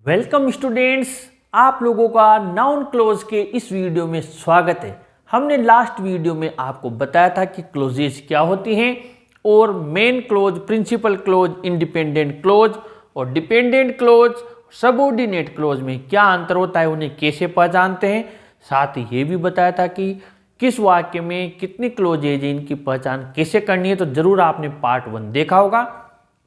Welcome students, आप लोगों का नाउन क्लोज के इस वीडियो में स्वागत है। हमने लास्ट वीडियो में आपको बताया था कि क्लोजेज क्या होती हैं और main clause, principal clause, independent clause और डिपेंडेंट क्लोज, सबऑर्डिनेट क्लोज में क्या अंतर होता है, उन्हें कैसे पहचानते हैं। साथ ही ये भी बताया था कि किस वाक्य में कितनी क्लोजेज है, इनकी पहचान कैसे करनी है। तो जरूर आपने पार्ट 1 देखा होगा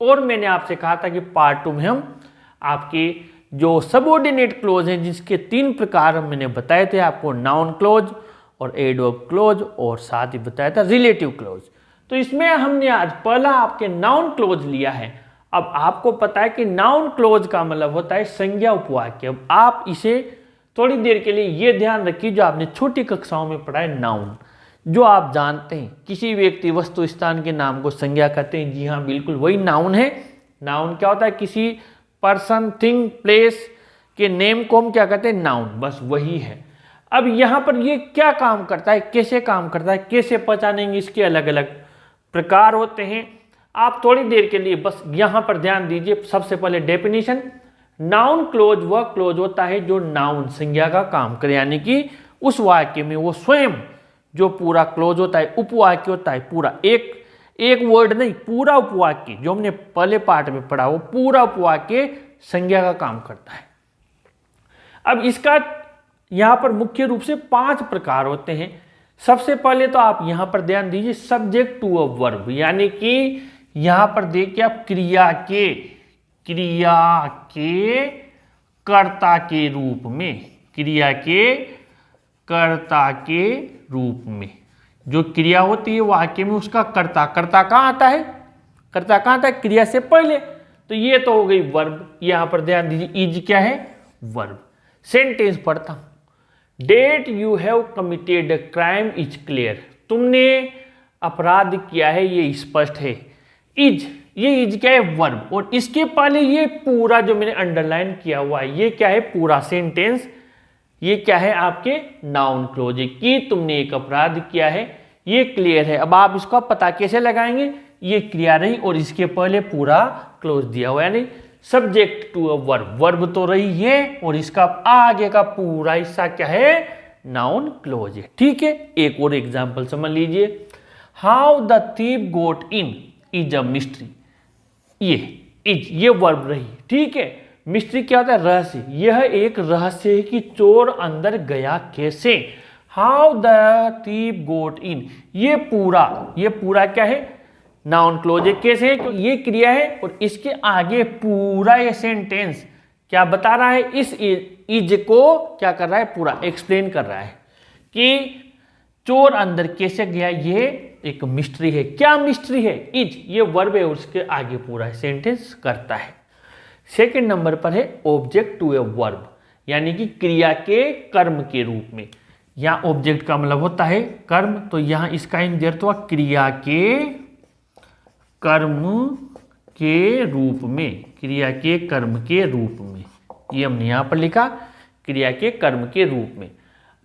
और मैंने आपसे कहा था कि पार्ट 2 में हम आपके जो सबऑर्डिनेट क्लोज हैं, जिसके 3 प्रकार मैंने बताए थे आपको, नाउन क्लोज और एडवर्ब क्लोज और साथ ही बताया था रिलेटिव क्लोज। तो इसमें हमने आज पहला आपके नाउन क्लोज लिया है। अब आपको पता है कि नाउन क्लोज का मतलब होता है संज्ञा उपवाक्य। अब आप इसे थोड़ी देर के लिए ये ध्यान रखिए, जो आपने छोटी कक्षाओं में पढ़ा है नाउन, जो आप जानते हैं किसी व्यक्ति, वस्तु, स्थान के नाम को संज्ञा कहते हैं। जी हाँ, बिल्कुल वही नाउन है। नाउन क्या होता है? किसी पर्सन, थिंग, प्लेस के नेम को हम क्या कहते हैं? नाउन। बस वही है। अब यहाँ पर ये क्या काम करता है, कैसे काम करता है, कैसे पहचानेंगे, इसके अलग अलग प्रकार होते हैं। आप थोड़ी देर के लिए बस यहाँ पर ध्यान दीजिए। सबसे पहले डेफिनेशन, नाउन क्लोज वह क्लोज होता है जो नाउन संज्ञा का काम करे, यानी कि उस वाक्य में वो स्वयं जो पूरा क्लोज होता है, उपवाक्य होता है, पूरा एक वर्ड नहीं, पूरा उपवाक्य, जो हमने पहले पार्ट में पढ़ा, वो पूरा उपवाक्य संज्ञा का काम करता है। अब इसका यहां पर मुख्य रूप से 5 प्रकार होते हैं। सबसे पहले तो आप यहां पर ध्यान दीजिए, सब्जेक्ट टू अ वर्ब, यानी कि यहां पर देखिए आप क्रिया के कर्ता के रूप में, क्रिया के कर्ता के रूप में जो क्रिया होती है वाक्य में, उसका कर्ता कहाँ आता है? कर्ता कहाँ आता है? क्रिया से पहले। तो ये तो हो गई वर्ब। यहां पर ध्यान दीजिए, इज क्या है? वर्ब। सेंटेंस पढ़ता हूं। That you have committed a crime is clear, तुमने अपराध किया है, ये स्पष्ट है। इज, ये इज क्या है? वर्ब। और इसके पहले ये पूरा जो मैंने अंडरलाइन किया हुआ है, ये क्या है? पूरा सेंटेंस। ये क्या है? आपके नाउन क्लोज है कि तुमने एक अपराध किया है, ये क्लियर है। अब आप इसका पता कैसे लगाएंगे? ये क्रिया रही और इसके पहले पूरा क्लोज दिया हुआ है, यानी subject to a verb. Verb तो रही है और इसका आगे का पूरा हिस्सा क्या है? नाउन क्लोज है। ठीक है, एक और एग्जांपल समझ लीजिए। How the thief got in is a mystery. ये वर्ब रही। ठीक है, मिस्ट्री क्या होता है? रहस्य। यह एक रहस्य है कि चोर अंदर गया कैसे। हाउ द थीफ गोट इन, ये पूरा क्या है? नाउन क्लोज है। कैसे है? क्योंकि ये क्रिया है और इसके आगे पूरा ये सेंटेंस क्या बता रहा है? इस इज को क्या कर रहा है? पूरा एक्सप्लेन कर रहा है कि चोर अंदर कैसे गया, ये एक मिस्ट्री है। क्या मिस्ट्री है? इज, ये वर्ब है, उसके आगे पूरा सेंटेंस करता है। सेकंड नंबर पर है ऑब्जेक्ट टू ए वर्ब, यानी कि क्रिया के कर्म के रूप में। यहां ऑब्जेक्ट का मतलब होता है कर्म, तो यहां इसका इंद्रिय हुआ क्रिया के कर्म के रूप में, क्रिया के कर्म के रूप में। ये हमने यहां पर लिखा, क्रिया के कर्म के रूप में।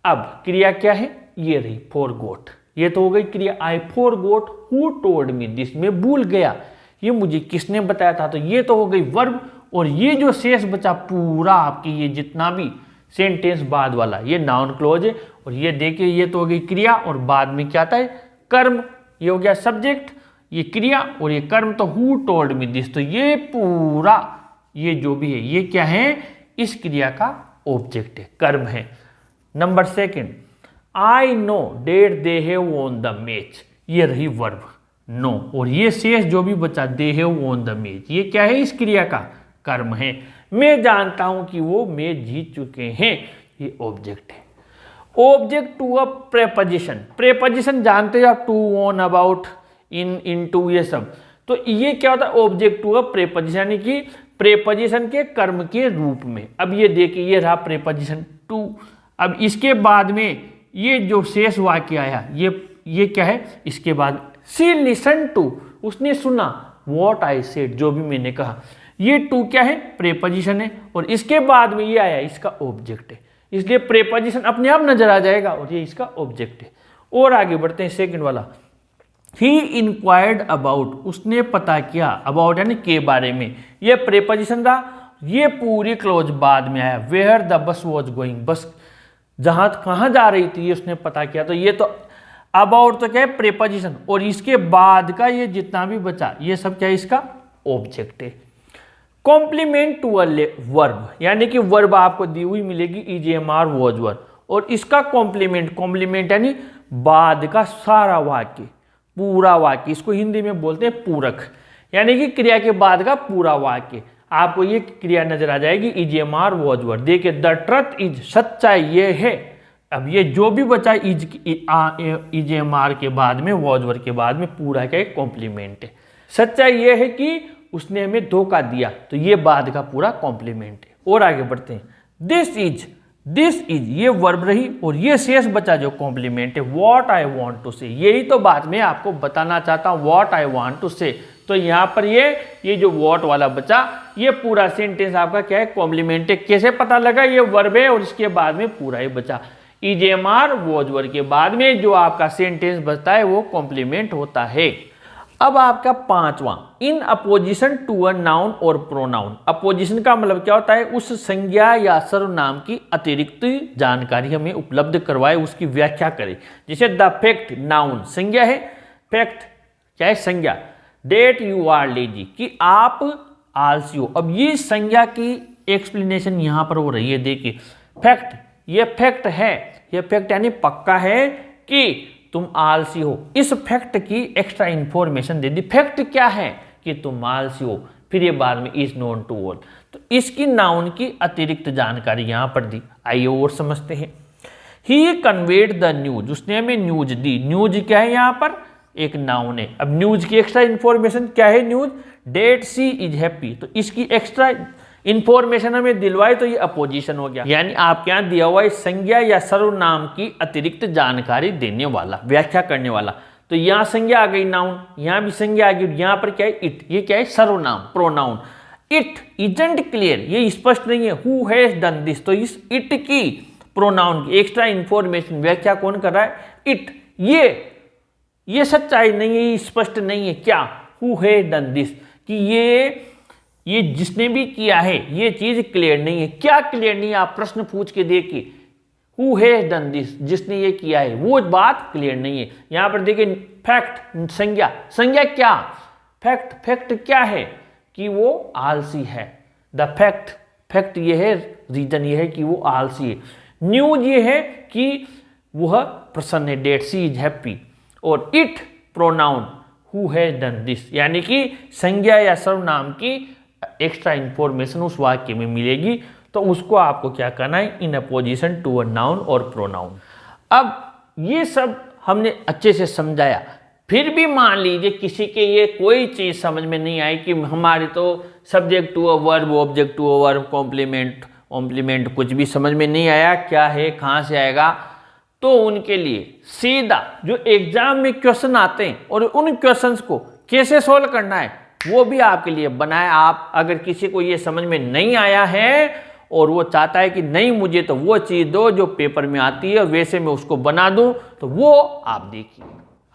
अब क्रिया क्या है? ये रही फॉरगॉट। ये तो हो गई क्रिया। I forgot who told me this, मैं भूल गया, ये मुझे किसने बताया था। तो ये तो हो गई वर्ब। और ये जो शेष बचा पूरा आपकी, ये जितना भी सेंटेंस बाद वाला, ये नाउन क्लोज है। और ये देखिए, ये तो हो गई क्रिया और बाद में क्या आता है? कर्म। ये हो गया सब्जेक्ट, ये क्रिया और ये कर्म। तो हु टोल्ड मी दिस, तो ये पूरा, ये जो भी है, ये क्या है? इस क्रिया का ऑब्जेक्ट है, कर्म है। Number second, I know that they have won the match, ये रही वर्ब, नो। और ये शेष जो भी बचा, दे हैव वॉन द मैच, ये क्या है? इस क्रिया का कर्म है। मैं जानता हूं कि वो मैच जीत चुके हैं, ये ऑब्जेक्ट है। Object to a preposition, preposition जानते हो आप? To, on, about, into, ये सब। तो ये क्या होता है? ऑब्जेक्ट टू अ प्रेपोजिशन, यानी कि प्रेपोजिशन के कर्म के रूप में। अब ये देखिए, ये रहा प्रेपोजिशन टू। अब इसके बाद में ये जो शेष वाक्य आया, ये क्या है? इसके बाद शी लिसन टू, उसने सुना, व्हाट आई सेड, जो भी मैंने कहा। ये टू क्या है? प्रेपोजिशन है। और इसके बाद में ये आया, इसका ऑब्जेक्ट है। इसलिए प्रेपोजिशन अपने आप नजर आ जाएगा और ये इसका ऑब्जेक्ट है। और आगे बढ़ते हैं, सेकंड वाला, ही इंक्वायर्ड अबाउट, उसने पता किया, अबाउट यानी के बारे में, यह प्रेपोजिशन रहा। ये पूरी क्लोज बाद में आया, where the bus was going, bus जहां कहाँ जा रही थी ये उसने पता किया। तो ये तो अबाउट तो क्या है प्रीपोजिशन, और इसके बाद का ये जितना भी बचा ये सब क्या है इसका ऑब्जेक्ट है। कॉम्प्लीमेंट टू अ वर्ब, यानी कि वर्ब आपको दी हुई मिलेगी ईजीएमआर वॉज वर्ब, और इसका कॉम्प्लीमेंट यानी बाद का सारा वाक्य, पूरा वाक्य, इसको हिंदी में बोलते हैं पूरक, यानी कि क्रिया के बाद का पूरा वाक्य। आपको ये क्रिया नजर आ जाएगी ईजीएमआर वॉज वर्ब। देखिए द ट्रुथ इज, सच्चाई ये है। अब ये जो भी बचा ईजीएमआर के बाद में वॉज वर्ब के बाद में पूरा क्या है कॉम्प्लीमेंट है। सच्चाई ये है कि उसने हमें धोखा दिया, तो ये बाद का पूरा कॉम्प्लीमेंट है। और आगे बढ़ते हैं, दिस इज ये वर्ब रही, और ये शेष बचा जो कॉम्प्लीमेंट है व्हाट आई वांट टू से, यही तो बात मैं आपको बताना चाहता हूं व्हाट आई वांट टू से। तो यहाँ पर ये जो व्हाट वाला बचा ये पूरा सेंटेंस आपका क्या है कॉम्प्लीमेंट है। कैसे पता लगा, ये वर्ब है और इसके बाद में पूरा ही बचा। ईजीएमआर वॉज वर्ब के बाद में जो आपका सेंटेंस बचता है वो कॉम्प्लीमेंट होता है। अब आपका पांचवा, in apposition to a noun और प्रोनाउन। अपोजिशन का मतलब क्या होता है, उस संज्ञा या सर्वनाम की अतिरिक्त जानकारी हमें उपलब्ध करवाए, उसकी व्याख्या करे। जैसे द फैक्ट, नाउन संज्ञा है, फैक्ट क्या है संज्ञा, डेट यू आर लेजी कि आप आलसी हो। अब ये संज्ञा की एक्सप्लेनेशन यहां पर हो रही है। देखिए फैक्ट, ये फैक्ट है, ये फैक्ट यानी पक्का है कि तुम आलसी हो। इस फैक्ट की एक्स्ट्रा इंफॉर्मेशन दे दी। फैक्ट क्या है कि तुम आलसी हो, फिर ये बाद में इज नोन टू ऑल, तो इसकी नाउन की अतिरिक्त जानकारी यहां पर दी। आइए और समझते हैं। ही कन्वेड द न्यूज, उसने हमें न्यूज दी। न्यूज क्या है यहाँ पर एक नाउन है। अब न्यूज की एक्स्ट्रा इंफॉर्मेशन क्या है, news that she is happy, तो इसकी एक्स्ट्रा इंफॉर्मेशन हमें दिलवाई तो ये अपोजिशन हो गया। यानी आपके यहाँ दिया हुआ है संज्ञा या सर्वनाम की अतिरिक्त जानकारी देने वाला, व्याख्या करने वाला। तो यहाँ संज्ञा आ गई नाउन, यहाँ भी संज्ञा आ गई, यहाँ पर क्या है इट, ये क्या है सर्वनाम प्रोनाउन। इट इजंट क्लियर, ये स्पष्ट नहीं है, हु हैज डन दिस, तो इस इट की प्रोनाउन की एक्स्ट्रा इंफॉर्मेशन व्याख्या कौन कर रहा है, इट। ये सच्चाई नहीं है, ये स्पष्ट नहीं है क्या, हु हैज डन दिस, कि ये जिसने भी किया है ये चीज क्लियर नहीं है। क्या क्लियर नहीं है, आप प्रश्न पूछ के देखिए, हु हैज डन दिस, जिसने ये किया है वो बात क्लियर नहीं है। यहां पर देखिए फैक्ट संज्ञा क्या, फैक्ट क्या है कि वो आलसी है। द फैक्ट ये है, रीजन ये है कि वो आलसी है। न्यूज ये है कि वह प्रसन्न है, डेट सी इज हैप्पी। और it pronoun who has done this, यानी कि संज्ञा या सर्वनाम की एक्स्ट्रा इंफॉर्मेशन उस वाक्य में मिलेगी, तो उसको आपको क्या करना है, in apposition to a noun और प्रोनाउन। अब ये सब हमने अच्छे से समझाया, फिर भी मान लीजिए किसी के ये कोई चीज समझ में नहीं आई कि हमारे तो subject to a verb, object to a verb, complement कुछ भी समझ में नहीं आया, क्या है कहाँ से आएगा, तो उनके लिए सीधा जो एग्जाम में क्वेश्चन आते हैं और उन क्वेश्चंस को कैसे सोल्व करना है वो भी आपके लिए बनाए। आप अगर किसी को ये समझ में नहीं आया है और वो चाहता है कि नहीं मुझे तो वो चीज़ दो जो पेपर में आती है और वैसे मैं उसको बना दूं, तो वो आप देखिए।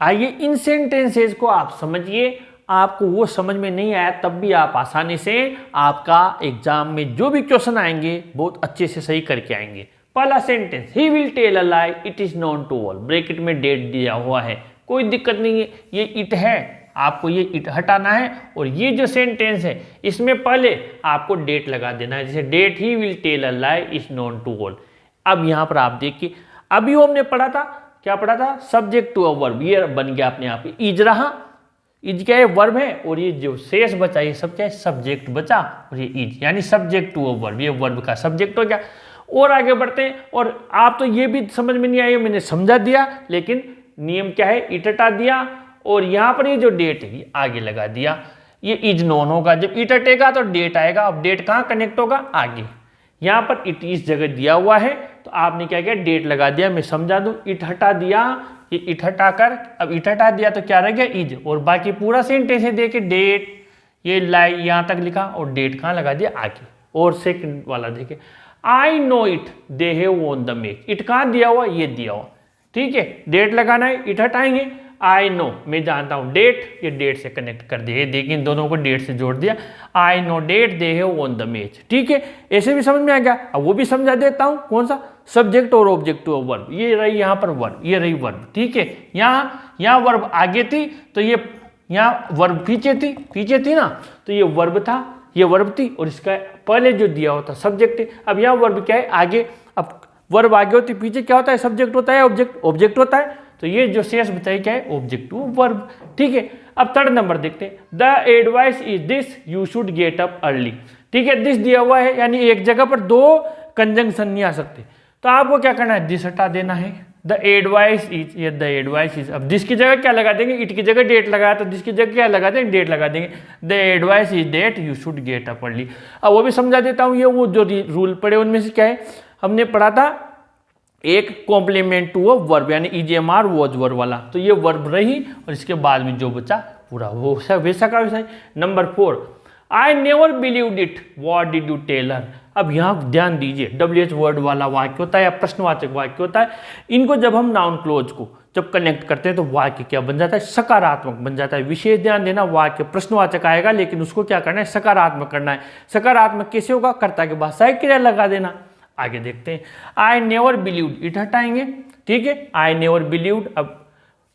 आइए इन सेंटेंसेस को आप समझिए। आपको वो समझ में नहीं आया तब भी आप आसानी से आपका एग्जाम में जो भी क्वेश्चन आएंगे बहुत अच्छे से सही करके आएंगे। पहला sentence, he will tell a lie it is known to all, bracket में डेट दिया हुआ है, कोई दिक्कत नहीं है, ये इट है, आपको ये इट हटाना है। और ये जो सेंटेंस है इसमें पहले आपको डेट लगा देना है, जैसे that he will tell a lie is known to all. अब यहाँ पर आप देखिए, अभी हमने पढ़ा था, क्या पढ़ा था, सब्जेक्ट टू अ वर्ब, ये बन गया अपने आप ही इज रहा, इज क्या है वर्ब है, और ये जो शेष बचा ये सब क्या है सब्जेक्ट बचा, और ये इज यानी सब्जेक्ट टू अ वर्ब, ये वर्ब का सब्जेक्ट हो गया। और आगे बढ़ते हैं, और आप तो ये भी समझ में नहीं आया, मैंने समझा दिया, लेकिन नियम क्या है, इट हटा दिया और यहाँ पर ये जो डेट है ये आगे लगा दिया, ये इज नोन होगा, जब इट हटेगा तो डेट आएगा। अब डेट कहाँ कनेक्ट होगा, आगे। यहाँ पर इट इस जगह दिया हुआ है तो आपने क्या किया, डेट लगा दिया। मैं समझा दूं, इट हटा दिया, ये इट हटाकर अब इट हटा दिया तो क्या रह गया, इज, और बाकी पूरा सेंटेंस है देखिए, डेट ये लाई यहाँ तक लिखा और डेट कहाँ लगा दिया, आगे। और सेकंड वाला देखिए, I know it they have won the match, it कहाँ दिया हुआ, ये दिया हुआ, ठीक है, डेट लगाना है, इट हटाएंगे। आई नो, मैं जानता हूँ, डेट, ये डेट से कनेक्ट कर दिया, देखिए इन दोनों को डेट से जोड़ दिया, I know that they have won the match. ठीक है, ऐसे भी समझ में आ गया। अब वो भी समझा देता हूँ, कौन सा, सब्जेक्ट और ऑब्जेक्ट ऑफ वर्ब, ये रही यहाँ पर वर्ब, ये रही वर्ब। ठीक है, यहाँ वर्ब आगे थी तो ये यहाँ वर्ब पीछे थी ना, तो ये वर्ब था, ये वर्ब थी, और इसका पहले जो दिया होता सब्जेक्ट है। अब यहाँ वर्ब क्या है, आगे, अब वर्ब आगे होती, पीछे क्या होता है, सब्जेक्ट होता है, ऑब्जेक्ट होता है, तो ये जो शेष बताइए क्या है, ऑब्जेक्टिव वर्ब। ठीक है, अब थर्ड नंबर देखते हैं, the advice is this you should get up early. ठीक है, दिस दिया हुआ है, यानी एक जगह पर दो कंजंक्शन नहीं आ सकते, तो आपको क्या करना है, दिस हटा देना है। द एडवाइस इज, ये द एडवाइस इज, अब दिस की जगह क्या लगा देंगे, इट की जगह डेट लगाया, तो दिस की जगह क्या लगा देंगे, डेट लगा देंगे। The advice is that you should get up early. अब वो भी समझा देता हूँ, ये वो जो रूल पड़े उनमें से क्या है, हमने पढ़ा था एक कॉम्प्लीमेंट टू अ वर्ब, यानी ईजीएमआर वॉज वर्ब वाला, तो ये वर्ब रही, और इसके बाद में जो बचा पूरा वो वैसा का वैसा। Number 4, I never believed it, what did you tell her. अब यहाँ ध्यान दीजिए, WH वर्ड वाला वाक्य होता है या प्रश्नवाचक वाक्य होता है, इनको जब हम नाउन क्लोज को जब कनेक्ट करते हैं तो वाक्य क्या बन जाता है, सकारात्मक बन जाता है। विशेष ध्यान देना, वाक्य प्रश्नवाचक आएगा लेकिन उसको क्या करना है, सकारात्मक करना है। सकारात्मक कैसे होगा, कर्ता के बाद सहायक क्रिया लगा देना। आगे देखते हैं, आई नेवर बिलीव्ड, इट हटाएंगे। ठीक है, आई नेवर बिलीव्ड, अब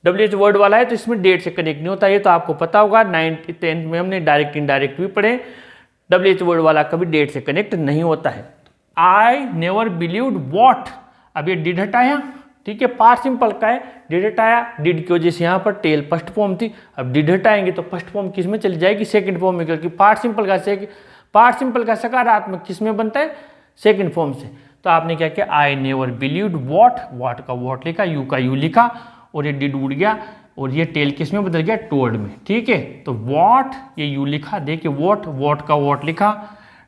WH वर्ड वाला है तो इसमें डेट से कनेक्ट नहीं होता, ये तो आपको पता होगा, 9th 10th में हमने डायरेक्ट इनडायरेक्ट भी पढ़े, WH वर्ड वाला कभी डेट से कनेक्ट नहीं होता है। आई नेवर बिलीव्ड व्हाट, अब ये डिड हटाया। ठीक है, पार्ट सिंपल का है, डिड हटाया, डिड की वजह से यहाँ पर टेल फर्स्ट फॉर्म थी, अब डिड हटाएंगे तो फर्स्ट फॉर्म किस में चली जाएगी, सेकंड फॉर्म में, क्योंकि पार्ट सिंपल का सकारात्मक किस में बनता है, सेकंड फॉर्म से। तो आपने क्या किया, आई नेवर बिलीव्ड व्हाट का व्हाट लिखा, यू का यू लिखा, और ये डिड उड़ गया, और ये टेल किस में बदल गया, टोल्ड में। ठीक है, तो व्हाट, ये यू लिखा, देखिए व्हाट का व्हाट लिखा,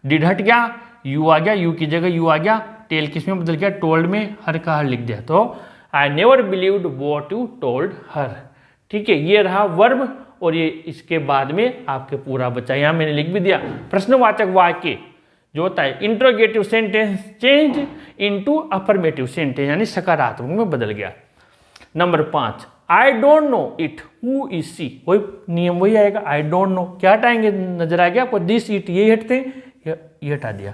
डिड हट गया, यू आ गया, यू की जगह यू आ गया, टेल किस में बदल गया, टोल्ड में, हर का हर लिख दिया, तो आई never believed what you told her. ठीक है, ये रहा वर्ब, और ये इसके बाद में आपके पूरा बचा, यहाँ मैंने लिख भी दिया, प्रश्नवाचक वाक्य जो होता है, interrogative sentence change into affirmative sentence, यानी सकारात्मक में बदल गया। Number 5, I don't know it who is she, वही नियम वही आएगा, आई डोंट नो, क्या हटाएंगे, नजर आ गया आपको, दिस इट ये हटते हैं, ये हटा दिया,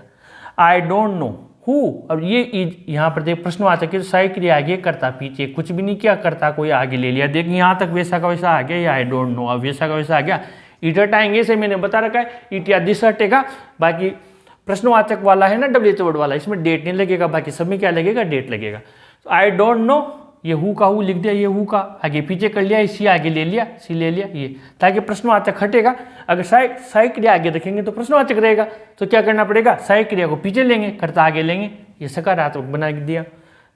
आई डोंट नो हु, अब ये इज यहाँ पर देख प्रश्नवाचक है, सहायक क्रिया आगे, करता पीछे, कुछ भी नहीं किया, करता कोई आगे ले लिया, देखिए यहाँ तक वैसा का वैसा आ गया, ये आई डोंट नो, अब वैसा का वैसा आ गया, इट हटाएंगे, इसे मैंने बता रखा है, इट या दिस हटेगा, बाकी प्रश्नवाचक वाला है ना WH वर्ड वाला, इसमें डेट नहीं लगेगा, बाकी सब में क्या लगेगा, डेट लगेगा। तो आई डोंट नो, ये हु का हु लिख दिया, ये हु का आगे पीछे कर लिया, सी आगे ले लिया, सी ले लिया, ये, ताकि प्रश्नवाचक हटेगा। अगर सहायक क्रिया आगे रखेंगे तो प्रश्नवाचक रहेगा, तो क्या करना पड़ेगा, सहायक क्रिया को पीछे लेंगे, कर्ता आगे लेंगे, ये सकारात्मक बना दिया।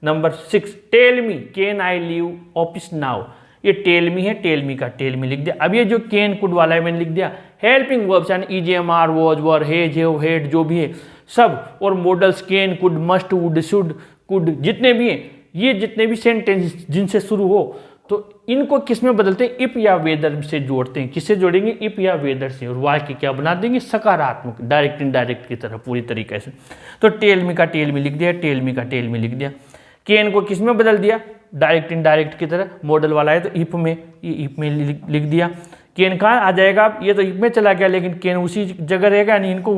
Number 6, tell me can I leave office now, ये टेल मी है, टेल मी का टेल मी लिख दिया। अब ये जो कैन कुड वाला है मैंने लिख दिया, हेल्पिंग वर्ब्स यानी ईजीएमआर was were has have had जो भी है सब, और modals can could must would should could जितने भी हैं, ये जितने भी सेंटेंस जिनसे शुरू हो तो इनको किस में बदलते हैं, इफ या वेदर से जोड़ते हैं। किससे जोड़ेंगे, इफ या वेदर से, और वाक्य क्या बना देंगे, सकारात्मक, डायरेक्ट इनडायरेक्ट की तरह पूरी तरीके से। तो टेल मी का टेल मी लिख दिया, टेल मी का टेल मी लिख दिया। कैन को किस में बदल दिया, डायरेक्ट इनडायरेक्ट की तरह, मॉडल वाला है तो इफ में, ये इफ में लिख दिया। कैन कहाँ आ जाएगा, अब ये तो इफ में चला गया लेकिन कैन उसी जगह रहेगा, यानी इनको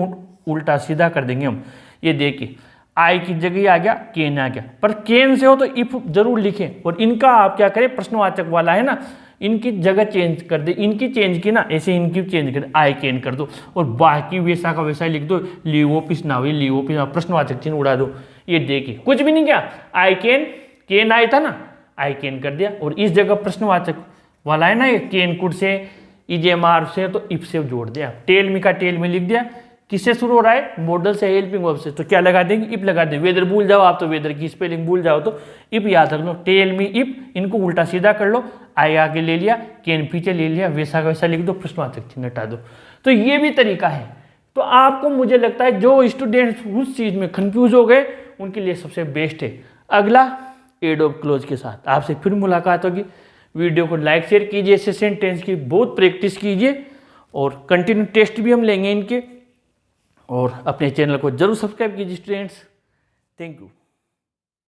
उल्टा सीधा कर देंगे हम। ये देखिए आई की जगह आ गया, कैन आ गया, पर कैन से हो तो इफ जरूर लिखें, और इनका आप क्या करें, प्रश्नवाचक वाला है ना, इनकी जगह चेंज कर दे, इनकी चेंज की ना, ऐसे इनकी चेंज कर, आई कैन कर दो, और बाकी वैसा का वैसा लिख दो, लीव ऑफिस ना हुई, लीव ऑफिस, प्रश्नवाचक चिन्ह उड़ा दो। ये देखिए कुछ भी नहीं किया, आई कैन, कैन आई था ना, आई कैन कर दिया, और इस जगह प्रश्नवाचक वाला है ना, ये कैन कुड से, ईजीएमआर से, तो इफ से जोड़ दिया। टेल मी का टेल मी लिख दिया, किससे शुरू हो रहा है, मॉडल से, हेल्पिंग वर्ब से, तो क्या लगा देंगे, इफ लगा देंगे। वेदर भूल जाओ आप तो वेदर की स्पेलिंग भूल जाओ तो इफ याद रख लो, टेल मी इफ, इनको उल्टा सीधा कर लो, आई आगे ले लिया, कैन पीछे ले लिया, वैसा वैसा लिख दो, प्रश्नवाचक चिन्ह हटा दो। तो ये भी तरीका है। तो आपको मुझे लगता है जो स्टूडेंट्स उस चीज़ में कंफ्यूज हो गए उनके लिए सबसे बेस्ट है। अगला एडोब क्लोज के साथ आपसे फिर मुलाकात होगी। वीडियो को लाइक शेयर कीजिए, ऐसे सेंटेंस की बहुत प्रैक्टिस कीजिए, और कंटिन्यू टेस्ट भी हम लेंगे इनके, और अपने चैनल को जरूर सब्सक्राइब कीजिए स्टूडेंट्स। Thank you.